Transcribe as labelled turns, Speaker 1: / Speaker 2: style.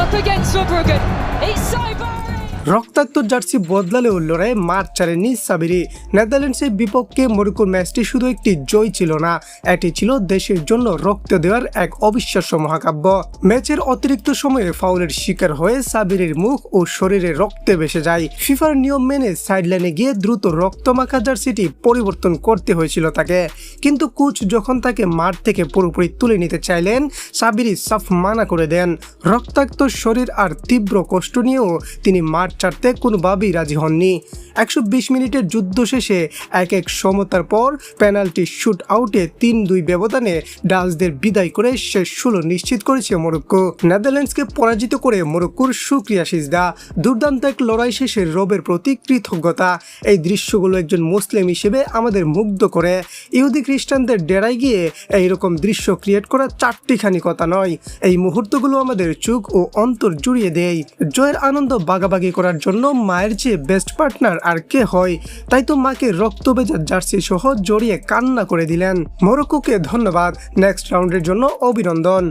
Speaker 1: up against Saarbrücken. It's Saibari!
Speaker 2: রক্তাক্ত jersey বদলালেও লড়াইয়ে মাঠ ছাড়েননি সাবিরি। নেদারল্যান্ডসের বিপক্ষে মরক্কোর ম্যাচটি শুধু একটি জয় ছিল না, এটি ছিল দেশের জন্য রক্ত দেওয়ার এক অবিশ্বাস্য মহাকাব্য। ম্যাচের অতিরিক্ত সময়ে ফাউলের শিকার হয়ে সাবিরির মুখ ও শরীরে রক্তে ভেসে যায়। ফিফার নিয়ম মেনে সাইডলাইনে গিয়ে দ্রুত রক্তমাখা জার্সিটি পরিবর্তন করতে হয়েছিল তাকে, কিন্তু কোচ যখন তাকে মাঠ থেকে পুরোপুরি তুলে নিতে চাইলেন, সাবিরি সাফ মানা করে দেন। রক্তাক্ত শরীর আর তীব্র কষ্ট নিয়েও তিনি মাঠ ছাড়তে কোনোভাবেই রাজি হননি। 120 মিনিটের যুদ্ধ শেষে এক সমতার পর পেনাল্টি শুট আউটে 3-2 ব্যবধানে ডাচদের বিদায় করে শেষ 16 নিশ্চিত করেছে মরক্কো। নেদারল্যান্ডসকে পরাজিত করে মরক্কোর সুক্রিয়া সিজদা। দুর্দান্ত এক লড়াই শেষে রবের প্রতি কৃতজ্ঞতা। এই দৃশ্যগুলো একজন মুসলিম হিসেবে আমাদের মুগ্ধ করে। ইহুদি খ্রিস্টানদের ডেরায় গিয়ে এইরকম দৃশ্য ক্রিয়েট করা চারটিখানি কথা নয়। এই মুহূর্তগুলো আমাদের চোখ ও অন্তর জুড়িয়ে দেয়। জয়ের আনন্দ ভাগাভাগি করার জন্য মায়ের চেয়ে বেস্ট পার্টনার আর কে হয়। তাই তো মাকে রক্তভেজা জার্সি সহ জড়িয়ে কান্না করে দিলেন। মরক্কোকে ধন্যবাদ, নেক্সট রাউন্ডের জন্য অভিনন্দন।